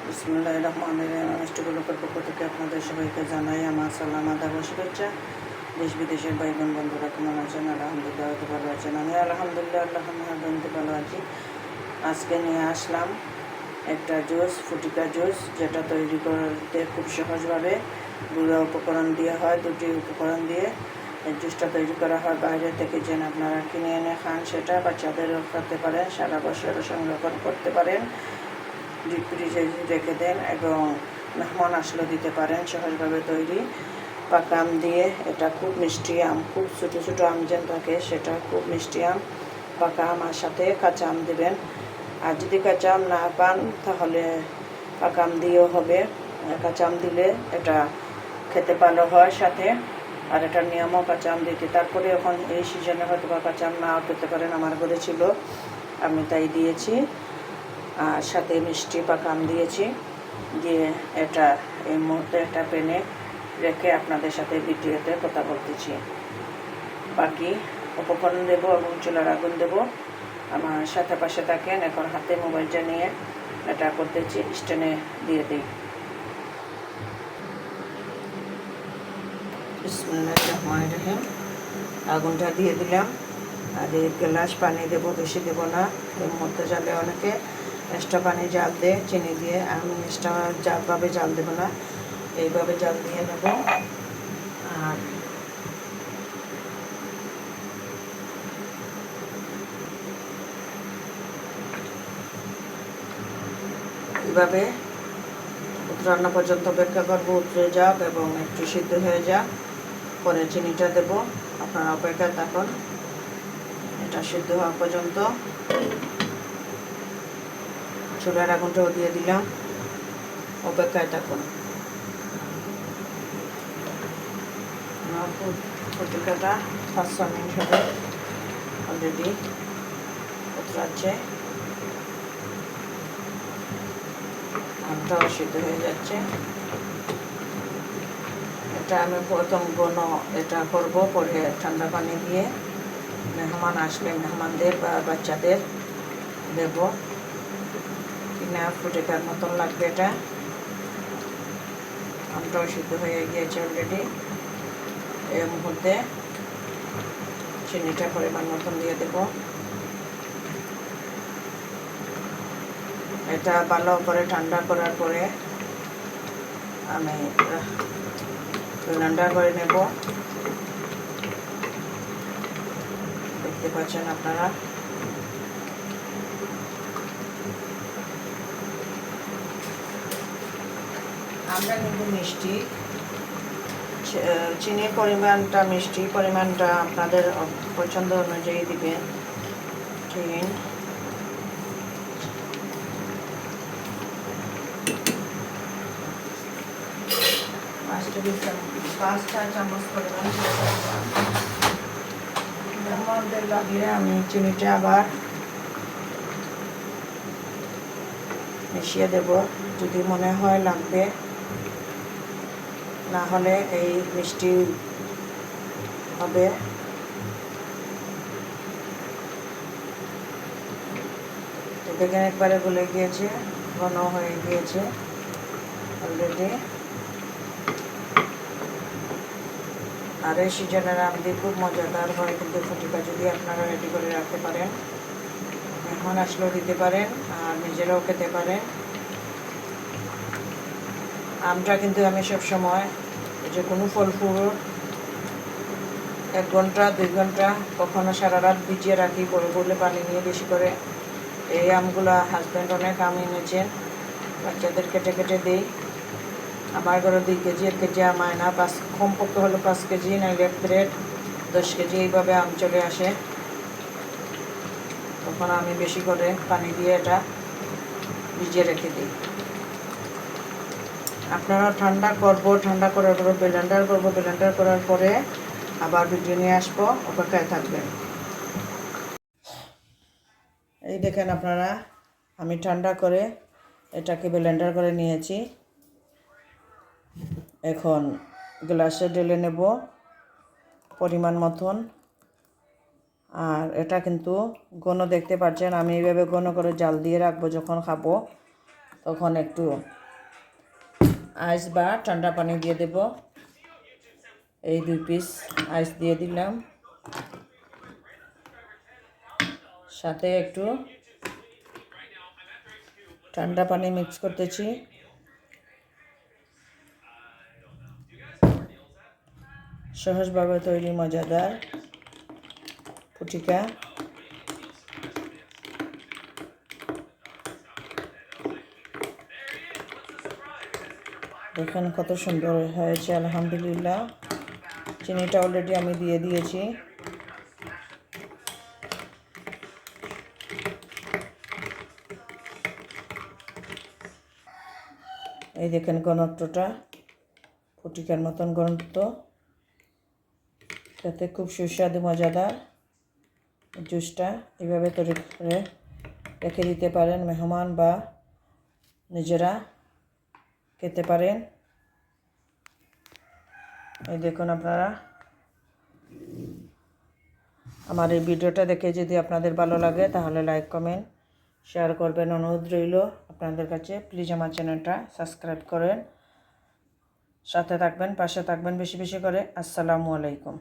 বিসমিল্লাহির রহমানির রহিম। মিষ্টি গোলকের পক্ষ থেকে আপনাদের সবাইকে জানাই আমার সালাম আদাব ও শুভেচ্ছা। দেশ বিদেশের ভাই বোন বন্ধুরা কেমন আছেন? আলহামদুলিল্লাহ হয়তো ভালো আছেন। আমি আলহামদুলিল্লাহ আল্লাহ ভালো আছি। আজকে নিয়ে আসলাম একটা জুস, ফুটিকা জুস, যেটা তৈরি করতে খুব সহজভাবে গুঁড়া উপকরণ দিয়ে হয়। দুটি উপকরণ দিয়ে এই জুসটা তৈরি করা হয়। বাইরে থেকে যেন আপনারা কিনে এনে খান, সেটা বাচ্চাদেরও খেতে পারেন, সারা বছরও সংরক্ষণ করতে পারেন, ডিপ ফ্রিজে রেখে দেন এবং মেহমান আসলে দিতে পারেন। সহজভাবে তৈরি পাকা আম দিয়ে। এটা খুব মিষ্টি আম, খুব ছোটো ছোটো আম যেন থাকে সেটা খুব মিষ্টি আম। পাকা আমার সাথে কাঁচা আম দেবেন, আর যদি কাঁচা আম না পান তাহলে পাকা আম দিয়েও হবে। কাঁচা আম দিলে এটা খেতে ভালো হয় সাথে, আর এটার নিয়মও কাঁচা আম দিতে। তারপরে এখন এই সিজনে হয়তো বা কাঁচা আম নাও পেতে পারেন, আমার ঘরে ছিল, আমি তাই দিয়েছি। আর সাথে মিষ্টি পাকা আম দিয়েছি। দিয়ে এটা এই মুহূর্তে একটা প্যানে রেখে আপনাদের সাথে ভিডিওতে কথা বলতেছি। বাকি উপকরণ দেবো এবং চুলার আগুন দেবো। আমার সাথে পাশে থাকেন। এখন হাতে মোবাইলটা নিয়ে এটা করতেছি, স্ট্যান্ডে দিয়ে দিই। বিসমিল্লাহির রহমানির রহিম। আগুনটা দিয়ে দিলাম, আর এই গ্লাস পানি দেবো, বেশি দেবো না। এর মধ্যে জালে অনেকে এক্সট্রা পানি জাল দেয় চিনি দিয়ে, আমি এক্সট্রা জালভাবে জাল দেবো না, এইভাবে জাল দিয়ে নেব। আর এইভাবে রান্না পর্যন্ত অপেক্ষা করবো, উতরে যাক এবং একটু সিদ্ধ হয়ে যাক, পরে চিনিটা দেব। আপনারা অপেক্ষায় থাকুন এটা সিদ্ধ হওয়া পর্যন্ত। চুলার আগুনটাও দিয়ে দিলাম, অপেক্ষায় থাকুন। ফুটিকাটা 5-6 মিনিট হবে, অলরেডি উতরাচ্ছে, আমটাও সিদ্ধ হয়ে যাচ্ছে। এটা আমি প্রথম এটা করবো, পরে ঠান্ডা পানি দিয়ে মেহমান আসলে মেহমানদের বা বাচ্চাদের দেব। কিনা ফুটিকার মতন লাগবে এটা। আমটাও সিদ্ধ হয়ে গিয়েছে অলরেডি। এই মুহূর্তে চিনিটা পরিমাণ মতন দিয়ে দেব। এটা ভালো করে ঠান্ডা করার পরে আমি ব্লেন্ডার করে নেব। দেখতে পাচ্ছেন আপনারা। আমরা কিন্তু মিষ্টি, চিনির পরিমাণটা, মিষ্টি পরিমাণটা আপনাদের পছন্দ অনুযায়ী দিবেন। চিনি 5টা চামচ পরিমাণ মেহমানদের লাগিয়ে আমি চিনিটা আবার মিশিয়ে দেব যদি মনে হয় লাগবে, না হলে এই মিষ্টি হবে। দেখেন একবারে গলে গিয়েছে, ঘন হয়ে গিয়েছে অলরেডি। আর এই সিজনের আম দিয়ে খুব মজাদার হয় কিন্তু ফুটিকা, যদি আপনারা রেডি করে রাখতে পারেন, মেহমান আসলেও দিতে পারেন আর নিজেরাও খেতে পারেন। আমটা কিন্তু আমি সবসময় যে কোনো ফল ফুল 1 ঘন্টা 2 ঘন্টা, কখনো সারা রাত ভিজিয়ে রাখি বলে বলে পানি নিয়ে বেশি করে। এই আমগুলা হাজব্যান্ড অনেক আম এনেছেন, বাচ্চাদের কেটে কেটে দিই। আমার ঘরে 2 কেজি 1 কেজি আম হয় না, কমপক্ষে হলো 5 কেজি, নাইলে 1 প্লেট 10 কেজি এইভাবে আম চলে আসে। তখন আমি বেশি করে পানি দিয়ে এটা ভিজিয়ে রেখে দিই। আপনারা ঠান্ডা করার পরে ব্লেন্ডার করবো, ব্লেন্ডার করার পরে আবার ভিডিও নিয়ে আসবো, অপেক্ষায় থাকবেন। এই দেখেন আপনারা, আমি ঠান্ডা করে এটাকে ব্লেন্ডার করে নিয়েছি। এখন গ্লাসে ঢেলে নেব পরিমাণ মতন। আর এটা কিন্তু ঘন দেখতে পাচ্ছেন, আমি এইভাবে ঘন করে জাল দিয়ে রাখবো যখন খাবো, তখন একটু আইস বা ঠান্ডা পানি দিয়ে দেব। এই 2 পিস আইস দিয়ে দিলাম, সাথে একটু ঠান্ডা পানি মিক্স করতেছি। সহজভাবে তৈরি মজাদার ফুটিকা। দেখুন কত সুন্দর হয়েছে, আলহামদুলিল্লাহ। চিনিটা অলরেডি আমি দিয়ে দিয়েছি। এই দেখেন ঘনত্বটা ফুটিকার মতন ঘনত্ব, যাতে খুব সুস্বাদু মজাদার জুসটা। এইভাবে তৈরি করে রেখে দিতে পারেন, মেহমান বা নিজেরা খেতে পারেন। এই দেখুন আপনারা, আমার এই ভিডিওটা দেখে যদি আপনাদের ভালো লাগে তাহলে লাইক কমেন্ট শেয়ার করবেন, অনুরোধ রইল আপনাদের কাছে। প্লিজ আমার চ্যানেলটা সাবস্ক্রাইব করেন, সাথে থাকবেন, পাশে থাকবেন বেশি বেশি করে। আসসালামু আলাইকুম।